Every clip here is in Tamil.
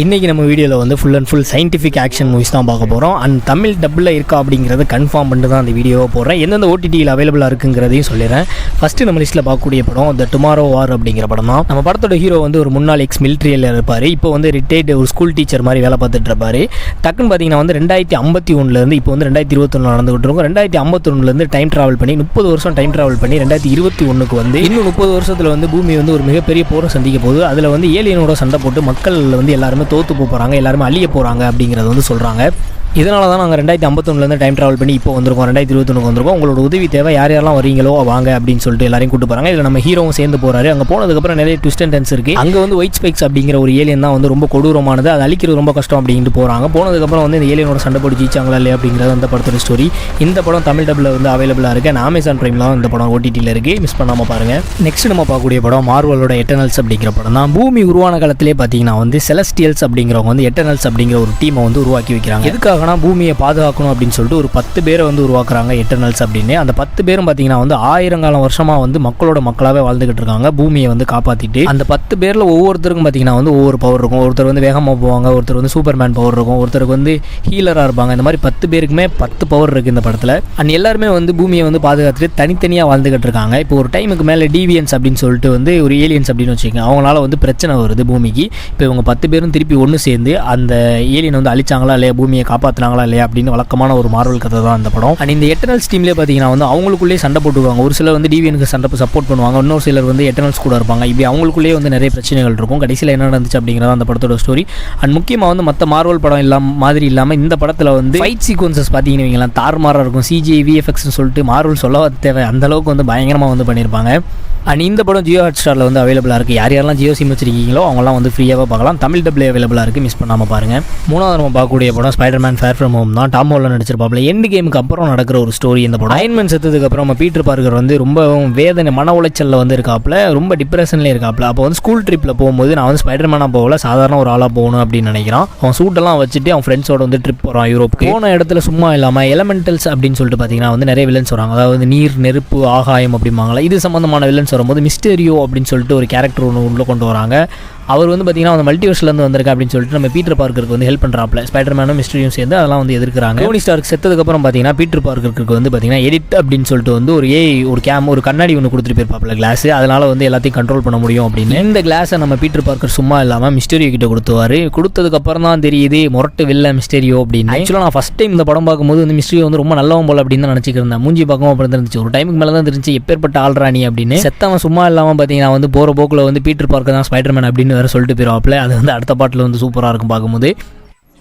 இன்றைக்கி நம்ம வீடியோவில் வந்து full and full scientific action movies தான் பார்க்க போகிறோம். அண்ட் தமிழ் டப்பில் இருக்கா அப்படிங்கிறத கன்ஃபார்ம் பண்ணிட்டு தான் அந்த வீடியோவை போடுறேன். எந்தெந்த ஓடிடியில் அவைலபிளாக இருக்குங்கிறதையும் சொல்லிடுறேன். ஃபஸ்ட்டு நம்ம லிஸ்ட்டில் பார்க்கக்கூடிய படம் த டுமாரோ வார் அப்படிங்கிற படம் தான். நம்ம படத்தோட ஹீரோ வந்து ஒரு முன்னாள் எக்ஸ் மிலிட்ரியில் இருப்பார். இப்போ வந்து ரிட்டையர்டு ஒரு ஸ்கூல் டீச்சர் மாதிரி வேலை பார்த்துட்டு இருப்பார். டக்குன்னு பார்த்தீங்கன்னா வந்து 2051 இப்போ வந்து 2021 நடந்துகிட்டு இருக்கும். 2051 டைம் ட்ராவல் பண்ணி 30 வருஷம் டைம் ட்ராவல் பண்ணி 2021 வந்து இன்னும் 30 வருஷத்தில் வந்து பூமி வந்து ஒரு மிகப்பெரிய போரை சந்திக்க போகுது. அதில் வந்து ஏலியனோட சண்டை போட்டு மக்கள் வந்து எல்லாருமே தோற்று போகிறாங்க, எல்லாருமே அழிய போகிறாங்க அப்படிங்கிறத வந்து சொல்கிறாங்க. இதனால தான் நாங்கள் 2051 டைம் ட்ராவல் பண்ணி இப்போ வந்திருக்கோம், 2021 வந்திருக்கோம். உங்களோட உதவி தேவை, யார் யாரெல்லாம் வரீங்களோ வாங்க அப்படின்னு சொல்லிட்டு எல்லாரையும் கூட்டு போகிறாங்க. இதில் நம்ம ஹீரோவும் சேர்ந்து போகிறாரு. அங்கே போனதுக்கப்புறம் நிறைய ட்விஸ்ட் அண்ட் டர்ன்ஸ் இருக்குது. அங்கே வந்து ஒயிட் ஸ்பைக்ஸ் அப்படிங்கிற ஒரு ஏலியன் தான் வந்து ரொம்ப கொடூரமானது, அது அழிக்கிறது ரொம்ப கஷ்டம் அப்படின்ட்டு போகிறாங்க. போனதுக்கப்புறம் வந்து இந்த ஏலியனோட சண்டை போட்டு ஜெயிச்சாங்களா இல்லையா அப்படிங்கிறது அந்த படத்தோட ஸ்டோரி. இந்த படம் தமிழ் டப்பில் வந்து அவைலபிளாக இருக்குது. அண்ட் அமேசான் பிரைம்லாம் இந்த படம் ஓடிடியில் இருக்குது, மிஸ் பண்ணாமல் பாருங்கள். நெக்ஸ்ட் நம்ம பார்க்கக்கூடிய படம் மார்வலோட எட்டர்னல்ஸ் அப்படிங்கிற படம் தான். பூமி உருவான காலத்திலே பார்த்தீங்கன்னா வந்து செலஸ்டியல்ஸ் அப்படிங்கிறவங்க வந்து எட்டர்னல்ஸ் அப்படிங்கிற ஒரு டீமை வந்து உருவாக்கி வைக்கிறாங்க. எதுக்காகனா பூமியை பாதுகாக்கணும் அப்படின்னு சொல்லிட்டு ஒரு 10 பேரை வந்து உருவாக்குறாங்க எட்டர்னல்ஸ் அப்படின்னு. அந்த 10 பேரும் பார்த்தீங்கன்னா வந்து 1000 வருஷமாக வந்து மக்களோட மக்களாகவே வாழ்ந்துகிட்டு இருக்காங்க, பூமியை வந்து காப்பாற்றிட்டு. அந்த 10 பேரில் ஒவ்வொருத்தருக்கும் பார்த்தீங்கன்னா வந்து ஒவ்வொரு பவர் இருக்கும். ஒருத்தர் வந்து வேகமாக போவாங்க, ஒருத்தர் வந்து சூப்பர்மேன் பவர் இருக்கும், ஒருத்தருக்கு வந்து ஹீலராக இருப்பாங்க. இந்த மாதிரி 10 பேருக்குமே 10 பவர் இருக்குது இந்த படத்தில். அண்ட் எல்லாருமே வந்து பூமியை வந்து பாதுகாத்துட்டு தனித்தனியாக வாழ்ந்துகிட்டு இருக்காங்க. இப்போ ஒரு டைமுக்கு மேலே டிவியன்ஸ் அப்படின்னு சொல்லிட்டு வந்து ஒரு ஏலியன்ஸ் அப்படின்னு வச்சுக்கோங்க, அவங்களால வந்து பிரச்சனை வருது பூமிக்கு. இப்போ இவங்க 10 பேரும் திருப்பி ஒன்று சேர்ந்து அந்த ஏலியன் வந்து அழிச்சாங்களா இல்லையா, பூமியை காப்பாற்றினாங்களா இல்லையா அப்படின்னு வழக்கமான ஒரு மார்வல் கதை தான் அந்த படம். அண்ட் இந்த எட்டர்னல்ஸ் டீம்லேயே பார்த்தீங்கன்னா வந்து அவங்களுக்குள்ளேயே சண்டை போட்டுருவாங்க. ஒரு சிலர் வந்து டிவியனுக்கு சண்டை சப்போர்ட் பண்ணுவாங்க, இன்னொரு சிலர் வந்து எட்டர்னல்ஸ் கூட இருப்பாங்க. இப்படி அவங்களுக்குள்ளேயே வந்து நிறைய பிரச்சனைகள் இருக்கும். கடைசியில் என்ன நடந்துச்சு அப்படிங்கிறத அந்த படத்தோட ஸ்டோரி. அண்ட் முக்கியமாக வந்து மற்ற மார்வல் படம் மாதிரி இல்லாமல் இந்த படத்தில் வந்து ஃபைட் சீக்வன்சஸ் பார்த்தீங்கன்னு வைங்களேன், தாறுமாறாக இருக்கும். CGI VFXன்னு சொல்லிட்டு மார்வல் சொல்ல தேவை, அந்தளவுக்கு வந்து பயங்கரமாக வந்து பண்ணியிருப்பாங்க. அண்ட் இந்த படம் ஜியோ ஹாட்ஸ்டாரில் வந்து அவைலபிளாக இருக்குது. யார் யாரெல்லாம் ஜியோ சிம் வச்சிருக்கீங்களோ அவங்களாம் வந்து ஃப்ரீயாக பார்க்கலாம். தமிழ் டப்பில் அவைலபிளாக இருக்குது, மிஸ் பண்ணாமல் பாருங்கள். மூணாவது நம்ம பார்க்கக்கூடிய படம் ஸ்பைடர்மேன் ஃபேர் ஃப்ரம் ஹோம் தான். டாம் ஹாலண்ட் நடிச்சிருப்பாப்ல. எண்டு கேமுக்கு அப்புறம் நடக்கிற ஒரு ஸ்டோரி இந்த படம். அயன்மேன் செத்ததுக்கப்புறம் நம்ம பீட்டர் பார்க்கர் வந்து ரொம்ப வேதனை மன உளைச்சலில் வந்து இருக்காப்புல, ரொம்ப டிப்ரெஷன்லேயே இருக்காப்புல. அப்போ வந்து ஸ்கூல் ட்ரிப்பில் போகும்போது நான் வந்து ஸ்பைடர்மேனாக போகல, சாதாரண ஒரு ஆளாக போகணும் அப்படின்னு நினைக்கிறான். அவன் சூட்டெல்லாம் வச்சுட்டு அவன் ஃப்ரெண்ட்ஸோட வந்து ட்ரிப் போகிறான் யூரோப்புக்கு. போன இடத்துல சும்மா இல்லாமல் எலமெண்டல்ஸ் அப்படின்னு சொல்லிட்டு பார்த்தீங்கன்னா வந்து நிறைய வில்லன்ஸ் வராங்க. அதாவது நீர், நெருப்பு, ஆகாயம் அப்படிம்பாங்களா, இது சம்மந்தமான வில்லன்ஸ் வரும்போது மிஸ்டீரியோ அப்படின்னு சொல்லிட்டு ஒரு கேரக்டர் ஒன்று உள்ளே கொண்டு வராங்க. அவர் வந்து பார்த்தீங்கன்னா அந்த மல்டிவர்ஸ்லேருந்து வந்திருக்கா அப்படின்னு சொல்லிட்டு நம்ம பீட்டர் பார்க்கருக்கு வந்து ஹெல்ப் பண்ணுறாப்ல. ஸ்பைடர்மேனும் மிஸ்டரியும் சேர்ந்து அதெல்லாம் வந்து எதிர்க்கிறாங்க. டோனி ஸ்டார்க் செத்ததுக்கப்புறம் பார்த்தீங்கன்னா பீட்டர் பார்க்கருக்கு வந்து பார்த்தீங்கன்னா எடிட் அப்படின்னு சொல்லிட்டு வந்து ஒரு கண்ணாடி ஒன்று கொடுத்துட்டு போயிருப்பாப்ல, கிளாஸ். அதனால் வந்து எல்லாத்தையும் கண்ட்ரோல் பண்ண முடியும் அப்படின்னு. இந்த கிளாஸை நம்ம பீட்டர் பார்க்கர் சும்மா இல்லாமல் மிஸ்டரியோ கிட்ட கொடுத்துவார். கொடுத்ததுக்கப்புறம் தான் தெரியுது முரட்டு வில்ல மிஸ்டரியோ அப்படின்னு. ஆக்சுவலாக நான் ஃபஸ்ட் டைம் இந்த படம் பார்க்கும்போது வந்து மிஸ்டரியோ வந்து ரொம்ப நல்லவன் போல அப்படின்னு தான் நினச்சிக்கிறேன். மூஞ்சி பார்க்கவும் அப்படி இருந்துச்சு. ஒரு டைமுக்கு மேலே தான் தெரிஞ்சு எப்பேற்பட்ட ஆள்ராணி அப்படின்னு. செத்தவன் சும்மா இல்லாமல் பார்த்தீங்கன்னா வந்து போகிற போக்கில் வந்து பீட்டர் பார்க்கர் தான் ஸ்பைடர்மேன் அப்படின்னு வேறு சொல்லிட்டு போயிடுவாப்ல. அது வந்து அடுத்த பாட்டில் வந்து சூப்பராக இருக்கும் பார்க்கும்போது.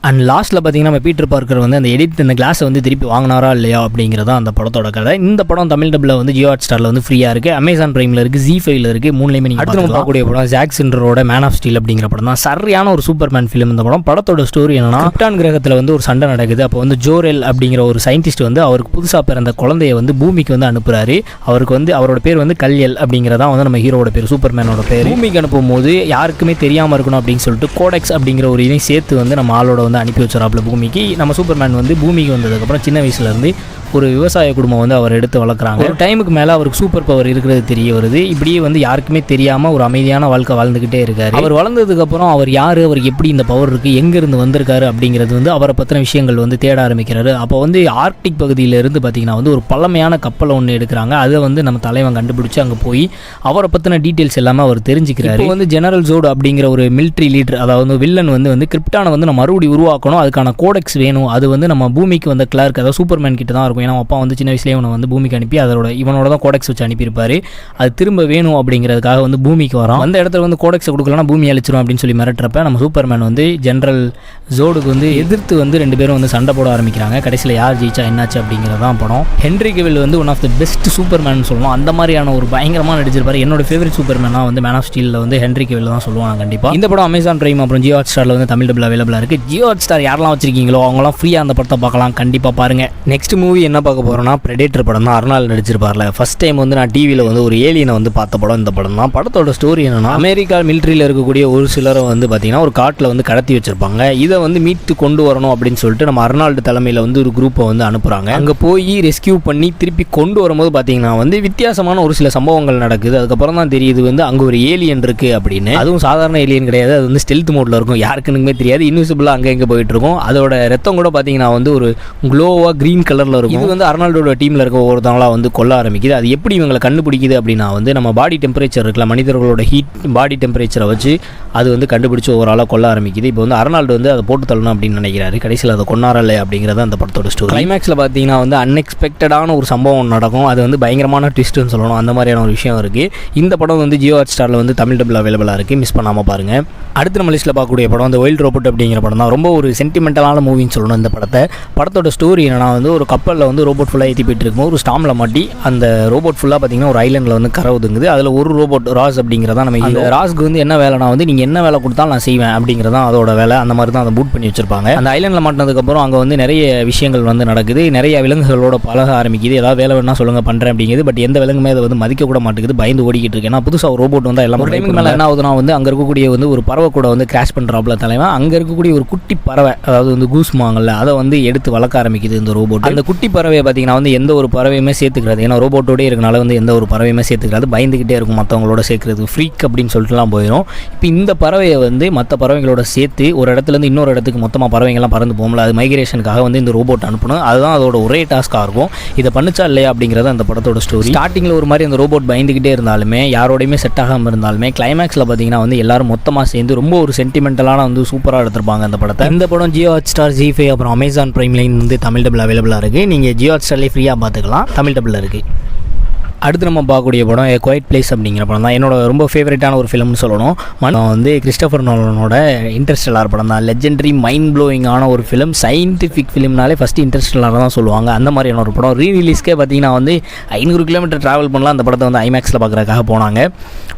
அண்ட் லாஸ்ட்டில் பார்த்தீங்கன்னா நம்ம பீட்டர் பார்க்கர் வந்து அந்த இந்த கிளாஸை வந்து திருப்பி வாங்கினாரா இல்லையா அப்படிங்கிறதா அந்த படத்தோட கதை. இந்த படம் தமிழ் டப்பில் வந்து ஜியோ ஹாட்ஸ்டாரில் வந்து ஃப்ரீயாக இருக்குது, அமேசான் பிரைமில் இருக்குது, ZEE5ல இருக்குது. மூணுலேயுமே நீங்கள் அடுத்து நம்ம பார்க்கக்கூடிய படம் ஜாக் சிண்டரோட மேன் ஆஃப் ஸ்டீல் அப்படிங்கிற படம் தான். சரியான ஒரு சூப்பர்மேன் ஃபிலிம் இந்த படம். படத்தோட ஸ்டோரி என்னன்னா, கிரிப்டான் கிரகத்தில் வந்து ஒரு சண்டை நடக்குது. அப்போ வந்து ஜோரெல் அப்படிங்கிற ஒரு சயின்டிஸ்ட் வந்து அவருக்கு புதுசாக பிறந்த குழந்தைய வந்து பூமிக்கு வந்து அனுப்புகிறாரு. அவருக்கு வந்து அவரோட பேர் வந்து கல்யல் அப்படிங்கிறதா வந்து நம்ம ஹீரோட பேர், சூப்பர்மேனோட பேர். பூமிக்கு அனுப்பும் போது யாருக்குமே தெரியாமல் இருக்கணும் அப்படின்னு சொல்லிட்டு கோடெக்ஸ் அப்படிங்கிற ஒரு இதையும் சேர்த்து வந்து நம்ம ஆளோட வந்து அனுப்பி வச்சுறாப்புல பூமிக்கு. நம்ம சூப்பர்மேன் வந்து பூமிக்கு வந்ததுக்கப்புறம் சின்ன வயசுலேருந்து ஒரு விவசாய குடும்பம் வந்து அவர் எடுத்து வளர்க்குறாங்க. ஒரு டைமுக்கு மேலே அவருக்கு சூப்பர் பவர் இருக்கிறது தெரிய வருது. இப்படியே வந்து யாருக்குமே தெரியாமல் ஒரு அமைதியான வாழ்க்கை வாழ்ந்துக்கிட்டே இருக்காரு. அவர் வளர்ந்ததுக்கப்புறம் அவர் யார், அவருக்கு எப்படி இந்த பவர் இருக்குது, எங்கேருந்து வந்திருக்காரு அப்படிங்கிறது வந்து அவரை பற்றின விஷயங்கள் வந்து தேட ஆரம்பிக்கிறாரு. அப்போ வந்து ஆர்க்டிக் பகுதியிலேருந்து பார்த்தீங்கன்னா வந்து ஒரு பழமையான கப்பலை ஒன்று எடுக்கிறாங்க. அதை வந்து நம்ம தலைவன் கண்டுபிடிச்சி அங்கே போய் அவரை பற்றின டீட்டெயில்ஸ் எல்லாமே அவர் தெரிஞ்சுக்கிறாரு. இப்போ வந்து ஜெனரல் ஜோட் அப்படிங்கிற ஒரு மிலிட்ரி லீடர், அதாவது வில்லன் வந்து கிரிப்டானை வந்து நம்ம மறுபடியும் உருவாக்கணும், அதுக்கான கோடெக்ஸ் வேணும். அது வந்து நம்ம பூமிக்கு வந்த கிளார்க், அதாவது சூப்பர்மேன் கிட்ட தான் இருக்கும். ஏன்னா அப்பா வந்து சின்ன வயசுலேயே இவனை வந்து பூமிக்கு அனுப்பி இவனோட தான் கோடெக்ஸ் வச்சு அனுப்பியிருப்பாரு. அது திரும்ப வேணும் அப்படிங்கிறதுக்காக வந்து பூமிக்கு வரான். அந்த இடத்துல வந்து கோடெக்ஸை கொடுக்கலன்னா பூமி அழிச்சிரும் அப்படின்னு சொல்லி மிரட்டுறப்ப நம்ம சூப்பர்மேன் வந்து ஜெனரல் ஜோடுக்கு வந்து எதிர்த்து வந்து 2 பேரும் வந்து சண்டை போட ஆரம்பிக்கிறாங்க. கடைசியில் யார் ஜெயிச்சா என்னாச்சு அப்படிங்கிறதான் படம். ஹென்ரி கெவில் வந்து one of the best Superman சொல்லலாம். அந்த மாதிரியான ஒரு பயங்கரமாக நடிச்சிருப்பாரு. என்னோட ஃபேவரட் சூப்பர்மேனாக வந்து மேன் ஆஃப் ஸ்டீலில் வந்து ஹென்ரி கெவில் தான் சொல்லுவாங்க கண்டிப்பாக. இந்த படம் அமேசான் பிரைம் அப்புறம் ஜியோ ஹாட்ஸ்டாரில் வந்து தமிழ் டப்பில் அவைலபிளாக இருக்குது. ஜியோ ஹாட்ஸ்டார் யாரெல்லாம் வச்சிருக்கீங்களோ அவங்களாம் ஃப்ரீயாக அந்த படத்தை பார்க்கலாம், கண்டிப்பாக பாருங்கள். நெக்ஸ்ட் மூவி என்ன பார்க்க போகிறோன்னா பிரெடேட்டர் படம் தான். அர்னால்டு நடிச்சிருப்பார்ல. ஃபஸ்ட் டைம் வந்து நான் டிவியில் வந்து ஒரு ஏலியனை வந்து பார்த்த படம் இந்த படம் தான். படத்தோட ஸ்டோரி என்னன்னா, அமெரிக்கா மிலிட்ரியில் இருக்கக்கூடிய ஒரு சிலரை வந்து பார்த்தீங்கன்னா ஒரு காட்டில் வந்து கடத்தி வச்சிருப்பாங்க. இதை வந்து மீட்டு கொண்டு வரணும் அப்படின்னு சொல்லிட்டு நம்ம அர்னால்டு தலைமையில் வந்து ஒரு குரூப்பை வந்து அனுப்புகிறாங்க. அங்கே போய் ரெஸ்கியூ பண்ணி திருப்பி கொண்டு வரும்போது பார்த்தீங்கன்னா வந்து வித்தியாசமான ஒரு சில சம்பவங்கள் நடக்குது. அதுக்கப்புறம் தான் தெரியுது வந்து அங்கே ஒரு ஏலியன் இருக்குது அப்படின்னு. அதுவும் சாதாரண ஏலியன் கிடையாது, அது வந்து ஸ்டெல்த் மோடில் இருக்கும், யாருக்குன்னு தெரியாது, இன்விசிபிளாக அங்கே எங்கே போயிட்டு இருக்கும். அதோட ரத்தம் கூட பார்த்தீங்கன்னா வந்து ஒரு க்ளோவாக க்ரீன் கலரில் இருக்கும். இது வந்து அர்னால்டோட டீமில் இருக்க ஒவ்வொருத்தவங்களாம் வந்து கொல்ல ஆரம்பிக்குது. அது எப்படி இவங்களை கண்டுபிடிக்குது அப்படின்னா வந்து நம்ம பாடி டெம்பரேச்சர் இருக்குல்ல, மனிதர்களோட பாடி டெம்பரேச்சரை வச்சு அது வந்து கண்டுபிடிச்சி ஓவராலாக கொல்ல ஆரம்பிக்குது. இப்போ வந்து அர்னால்டு வந்து அதை போட்டு தள்ளணும் அப்படின்னு நினைக்கிறாரு. கடைசியில் அதை கொண்டாடலை அப்படிங்கிறது அந்த படத்தோட ஸ்டோரி. கிளைமேக்ஸில் பார்த்தீங்கன்னா வந்து அன்எக்ஸ்பெக்டடான ஒரு சம்பவம் நடக்கும். அது வந்து பயங்கரமான ட்விஸ்ட்னு சொல்லணும், அந்த மாதிரியான ஒரு விஷயம் இருக்குது. இந்த படம் வந்து ஜியோ ஹாட்ஸ்டாரில் வந்து தமிழ் டபுள் அவைலபிளாக இருக்குது, மிஸ் பண்ணாமல் பாருங்கள். அடுத்து நம்ம லிஸ்ட்டில் பார்க்கக்கூடிய படம் அந்த வைல்ட் ரோபோட் அப்படிங்கிற படம் தான். ரொம்ப ஒரு சென்டிமெண்டலான மூவின்னு சொல்லணும் இந்த படத்தோட ஸ்டோரி என்னன்னா வந்து ஒரு கப்பலில் வந்து ரோபோட் ஃபுல்லாக ஏற்றி போயிட்டு இருக்கும்போது ஒரு ஸ்டாமில் மாட்டி அந்த ரோபோட் ஃபுல்லாக பார்த்தீங்கன்னா ஒரு ஐலண்டில் வந்து கரை ஒதுங்குது. அதில் ஒரு ரோபோட் ராஸ் அப்படிங்கிறதா நம்ம இந்த ராஸ்க்கு வந்து என்ன வேலைனா வந்து நீங்கள் என்ன வேலை கொடுத்தாலும் நான் செய்வேன் அப்படிங்கிறதான் அதோட வேலை. அந்த மாதிரி தான் அதை பூட் பண்ணி வச்சிருப்பாங்க. அந்த ஐலண்டில் மாட்டினதுக்கப்புறம் அங்கே வந்து நிறைய விஷயங்கள் வந்து நடக்குது. நிறைய விலங்குகளோட பழக ஆரம்பிக்குது. ஏதாவது வேலை வேணா சொல்லுங்கள் பண்ணுறேன் அப்படிங்கிறது. பட் எந்த விலங்குமே அதை வந்து மதிக்க கூட மாட்டேங்குது, பயந்து ஓடிக்கிட்டு இருக்கு. ஏன்னா புதுசாக ஒரு ரோபோட் வந்து எல்லாம் ஒரு டைமுக்கு மேலே என்ன ஆகுதுன்னா வந்து அங்கே இருக்கக்கூடிய வந்து ஒரு பறவை கூட வந்து கிராஷ் பண்ணுறாப்புல தலைவன். அங்கே இருக்கக்கூடிய ஒரு குட்டி பறவை, அதாவது வந்து கூஸ்மாங்கல்ல, அதை வந்து எடுத்து வளர்க்க ஆரம்பிக்குது இந்த ரோபோட். அந்த குட்டி பறவையை பார்த்தீங்கன்னா வந்து எந்த ஒரு பறவையுமே சேர்த்துக்கிறது, ஏன்னா ரோபோட்டோடே இருக்கனால வந்து எந்த ஒரு பறவையுமே சேர்த்துக்கிறது, பயந்துக்கிட்டே இருக்கும் மற்றவங்களோட சேர்க்கறது, ஃப்ரீக் அப்படின்னு சொல்லிட்டுலாம் போயிடும். இப்போ இந்த பறவையை வந்து மற்ற பறவைகளோட சேர்த்து ஒரு இடத்துலேருந்து இன்னொரு இடத்துக்கு மொத்தமாக பறவைகள்லாம் பறந்து போகல, அது மைக்ரேஷனுக்காக வந்து இந்த ரோபோட் அனுப்பணும். அதுதான் அதோட ஒரே டாஸ்க்காக இருக்கும். இதை பண்ணுச்சா இல்லையா அப்படிங்கிறது அந்த படத்தோட ஸ்டோரி. ஸ்டார்டிங்கில் ஒரு மாதிரி அந்த ரோபோட் பயந்துக்கிட்டே இருந்தாலுமே, யாரோடையுமே செட் ஆகாமல் இருந்தாலுமே, கிளைமேக்ஸில் பார்த்தீங்கன்னா வந்து எல்லாரும் மொத்தமாக சேர்ந்து ரொம்ப ஒரு சென்டிமெண்டலான வந்து சூப்பராக எடுத்திருப்பாங்க அந்த படத்தை. இந்த படம் ஜியோ ஹாட்ஸ்டார், ஜி5 அப்புறம் அமேசான் பிரைம் லைன் வந்து தமிழ் டபுள் அவைலபிளாக இருக்குது. நீங்கள் ஜியோ ஹாட்ஸ்டார்லேயே ஃப்ரீயாக பார்த்துக்கலாம், தமிழ் டபுளில் இருக்குது. அடுத்து நம்ம பார்க்கக்கூடிய படம் ஏ குவைட் பிளேஸ் அப்படிங்கிற படம் தான். என்னோட ரொம்ப ஃபேவரட்டான ஒரு ஃபிலிம்னு சொல்லணும். வந்து கிறிஸ்டோபர் நோலனோட இன்டர்ஸ்டெல்லார் படம் தான். லெஜெண்டரி மைண்ட் ப்ளோயிங்கான ஒரு ஃபிலிம். சயின்டிஃபிக் ஃபிலிம்னாலே ஃபஸ்ட்டு இன்டர்ஸ்டெல்லார் தான் சொல்லுவாங்க. அந்த மாதிரியான ஒரு படம். ரீரிலீஸ்க்கே பார்த்தீங்கன்னா வந்து 500 கிலோமீட்டர் ட்ராவல் பண்ணலாம் அந்த படத்தை வந்து ஐமேக்ஸில் பார்க்குறதுக்காக போனாங்க.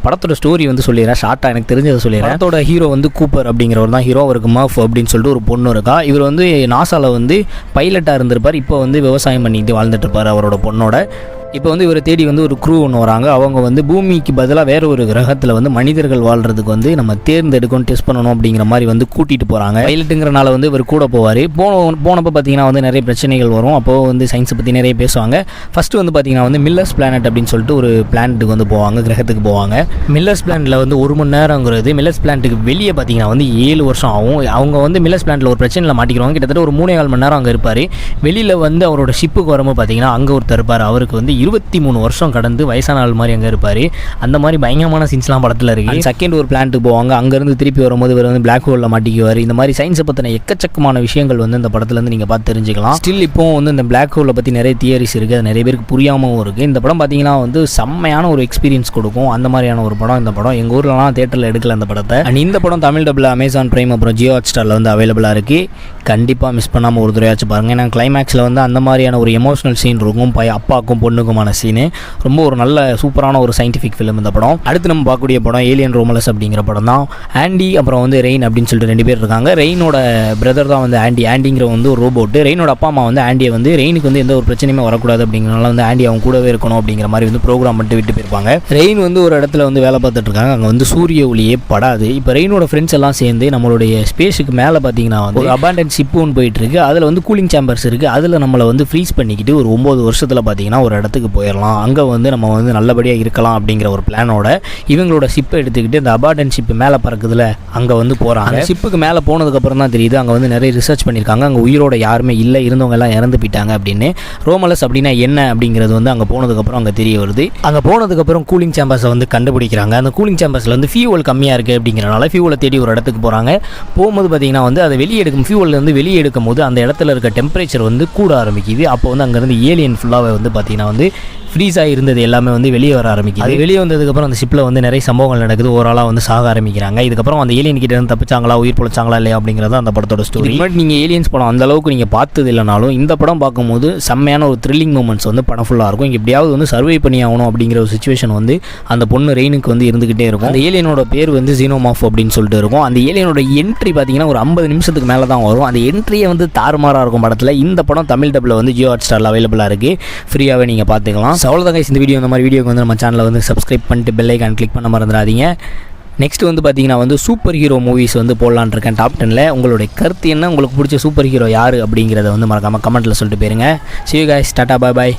படத்தோட ஸ்டோரி வந்து சொல்லிடுறேன், ஷார்ட்டாக எனக்கு தெரிஞ்சதை சொல்லிடுறேன். படத்தோட ஹீரோ வந்து கூப்பர் அப்படிங்கிறவர் தான் ஹீரோ. அவருக்கு மர்ஃப் அப்படின்னு சொல்லிட்டு ஒரு பொண்ணு இருக்கா. இவர் வந்து நாசாவில் வந்து பைலட்டாக இருந்திருப்பார். இப்போ வந்து விவசாயம் பண்ணிட்டு வாழ்ந்துட்டு இருப்பார் அவரோட பொண்ணோட. இப்போ வந்து இவரை தேடி வந்து ஒரு க்ரூ ஒன்று வராங்க. அவங்க வந்து பூமிக்கு பதிலாக வேறு ஒரு கிரகத்தில் வந்து மனிதர்கள் வாழ்கிறதுக்கு வந்து நம்ம தேர்ந்தெடுக்கணும், டெஸ்ட் பண்ணணும் அப்படிங்கிற மாதிரி வந்து கூட்டிகிட்டு போகிறாங்க. பைலட்டுங்கிறனால வந்து இவர் கூட போவார். போனப்போ பார்த்தீங்கன்னா வந்து நிறைய பிரச்சனைகள் வரும். அப்போது வந்து சயின்ஸை பற்றி நிறைய பேசுவாங்க. ஃபஸ்ட்டு வந்து பார்த்தீங்கன்னா வந்து மில்லர்ஸ் பிளானட் அப்படின்னு சொல்லிட்டு ஒரு பிளானட்டுக்கு வந்து போவாங்க, கிரகத்துக்கு போவாங்க. மில்லர்ஸ் பிளானட்டில் வந்து 1 மணி நேரங்கிறது. மில்லர்ஸ் பிளானட்டுக்கு வெளியே பார்த்தீங்கன்னா வந்து 7 வருஷம் ஆகும். அவங்க வந்து மில்லர்ஸ் பிளானட்டில் ஒரு பிரச்சனையில் மாட்டிக்கிறவாங்க. கிட்டத்தட்ட ஒரு 3.25 மணி நேரம் அங்கே இருப்பார். வெளியில் வந்து அவரோட ஷிப்புக்கு வரும்போது பார்த்தீங்கன்னா அங்கே ஒருத்தர் இருப்பார். அவருக்கு வந்து 23 வருஷம் கடந்து வயசான ஆள் மாதிரி அங்கே இருப்பார். அந்த மாதிரி பயங்கரமான சீன்ஸ்லாம் படத்தில் இருக்குது. செகண்ட் ஒரு பிளான்ட்டுக்கு போவாங்க. அங்கேருந்து திருப்பி வரும்போது இவர் வந்து பிளாக் ஹோலில் மாட்டிக்குவார். இந்த மாதிரி சயின்ஸை பற்றின எக்கச்சக்கமான விஷயங்கள் வந்து இந்த படத்துலேருந்து நீங்கள் பார்த்து தெரிஞ்சுக்கலாம். ஸ்டில் இப்போ வந்து இந்த பிளாக் ஹோலை பற்றி நிறைய தியரிஸ் இருக்குது, அது நிறைய பேருக்கு புரியாமவும் இருக்குது. இந்த படம் பார்த்தீங்கன்னா வந்து செம்மையான ஒரு எக்ஸ்பீரியன்ஸ் கொடுக்கும். அந்த மாதிரியான ஒரு படம் இந்த படம். எங்கள் ஊர்லலாம் தேட்டரில் எடுக்கல அந்த படத்தை. அண்ட் இந்த படம் தமிழ் டபுள் அமேசான் பிரைம் அப்புறம் ஜியோ ஹாட்ஸ்டாரில் வந்து அவைலபிளாக இருக்குது. கண்டிப்பாக மிஸ் பண்ணாமல் ஒரு தடவையாச்சும் பாருங்கள். ஏன்னா கிளைமேக்ஸில் வந்து அந்த மாதிரியான ஒரு எமோஷனல் சீன் இருக்கும். அப்பாவுக்கும் பொண்ணுக்குமான சீனு. ரொம்ப ஒரு நல்ல சூப்பரான ஒரு சயின்டிஃபிக் ஃபிலிம் இந்த படம். அடுத்து நம்ம பார்க்கக்கூடிய படம் ஏலியன் ரோமலஸ் அப்படிங்கிற படம் தான். ஆண்டி அப்புறம் வந்து ரெயின் அப்படின்னு சொல்லிட்டு 2 பேர் இருக்காங்க. ரெயினோட பிரதர் தான் வந்து ஆண்டிங்கிற வந்து ஒரு ரோபோட்டு. ரெயினோட அப்பா அம்மா வந்து ஆண்டியை வந்து ரெயினுக்கு வந்து எந்த ஒரு பிரச்சனையுமே வரக்கூடாது அப்படிங்கிறனால வந்து ஆண்டி அவங்க கூடவே இருக்கணும் அப்படிங்கிற மாதிரி வந்து ப்ரோக்ராம் பண்ணிட்டு விட்டு போயிருப்பாங்க. ரெயின் வந்து ஒரு இடத்துல வந்து வேலை பார்த்துட்டு இருக்காங்க. அங்கே வந்து சூரிய ஒளியே படாது. இப்போ ரெயினோட ஃப்ரெண்ட்ஸ் எல்லாம் சேர்ந்து நம்மளுடைய ஸ்பேஸுக்கு மேலே பார்த்தீங்கன்னா வந்து ஒரு அபாண்டன்ட் ஷிப் ஒன்று போயிட்டு இருக்கு. அதில் வந்து கூலிங் சேம்பர்ஸ் இருக்குது. அதில் நம்மளை வந்து ஃப்ரீஸ் பண்ணிக்கிட்டு ஒரு 9 வருஷத்தில் பார்த்தீங்கன்னா ஒரு இடத்துக்கு போயிடலாம். அங்கே வந்து நம்ம வந்து நல்லபடியாக இருக்கலாம் அப்படிங்கிற ஒரு பிளானோட இவங்களோட ஷிப்பை எடுத்துக்கிட்டு இந்த அபார்டன் ஷிப்பு மேலே பறக்குதுல அங்கே வந்து போகிறாங்க. ஷிப்புக்கு மேலே போனதுக்கப்புறம் தான் தெரியுது அங்கே வந்து நிறைய ரிசர்ச் பண்ணியிருக்காங்க. அங்கே உயிரோட யாருமே இல்லை, இருந்தவங்க எல்லாம் இறந்து போயிட்டாங்க அப்படின்னு. ரோமலஸ் அப்படின்னா என்ன அப்படிங்கிறது வந்து அங்கே போனதுக்கப்புறம் அங்கே தெரிய வருது. அங்கே போனதுக்கப்புறம் கூலிங் சேம்பர்ஸை வந்து கண்டுபிடிக்கிறாங்க. அந்த கூலிங் சேம்பர்ஸில் வந்து ஃபியூவல் கம்மியாக இருக்குது அப்படிங்கிறனால ஃபியூவலை தேடி ஒரு இடத்துக்கு போகிறாங்க. போகும்போது பார்த்தீங்கன்னா வந்து அதை வெளியே எடுக்கும் ஃபியூவல் வந்து வெளியே எடுக்கும் போது அந்த இடத்துல இருக்க டெம்பரேச்சர் வந்து கூட ஆரம்பிக்குது. அப்போ வந்து அங்கேருந்து ஏலியன் ஃபுல்லாகவே வந்து பார்த்தீங்கன்னா வந்து ஃப்ரீஸாக இருந்தது எல்லாமே வந்து வெளியே வர ஆரம்பிக்குது. அது வெளியே வந்ததுக்கப்புறம் அந்த ஷிப்பில் வந்து நிறைய சம்பவங்கள் நடக்குது. ஓவராலாக வந்து சாக ஆரம்பிக்கிறாங்க. இதுக்கப்புறம் அந்த ஏலியன் கிட்ட இருந்து தப்பிச்சாங்களா, உயிர் பொழைச்சாங்களா இல்லையா அப்படிங்கிறது அந்த படத்தோட ஸ்டோரி. முன்னாடி நீங்கள் ஏலியன்ஸ் படம் அந்த அளவுக்கு நீங்கள் பார்த்தது இல்லைனாலும் இந்த படம் பார்க்கும்போது செம்மையான ஒரு த்ரில்லிங் மூமெண்ட்ஸ் வந்து படம் ஃபுல்லாக இருக்கும். இங்கே எப்படியாவது வந்து சர்வை பண்ணி ஆகணும் அப்படிங்கிற ஒரு சுச்சுவேஷன் வந்து அந்த பொண்ணு ரெயினுக்கு வந்து இருந்துகிட்டே இருக்கும். அந்த ஏலியனோட பேர் வந்து ஜீனோமார்ஃப் அப்படின்னு சொல்லிட்டு இருக்கும். அந்த ஏலியனோட என்ட்ரி பார்த்தீங்கன்னா ஒரு 50 நிமிஷத்துக்கு மேலே தான் வரும். அந்த என்ட்ரியை வந்து தாறுமாறாக இருக்கும் படத்தில். இந்த படம் தமிழ் டப்பில் வந்து ஜியோ ஹாட்ஸ்டாரில் அவைலபிளாக இருக்குது. ஃப்ரீயாகவே நீங்கள் பார்த்துக்கலாம். அவ்வளோதாங்க இந்த வீடியோ. இந்த மாதிரி வீடியோக்கு வந்து நம்ம சேனலை வந்து சப்ஸ்கிரைப் பண்ணிட்டு பெல் ஐக்கான் கிளிக் பண்ண மறந்துடாதீங்க. நெக்ஸ்ட் வந்து பார்த்தீங்கன்னா வந்து சூப்பர் ஹீரோ மூவிஸ் வந்து போடலான்னு இருக்கேன் டாப் 10ல். உங்களுடைய கருத்து என்ன, உங்களுக்கு பிடிச்ச சூப்பர் ஹீரோ யார் அப்படிங்கிறத வந்து மறக்காமல் கமெண்ட்டில் சொல்லிட்டு போயிருங்க. See you guys, Tata, bye bye.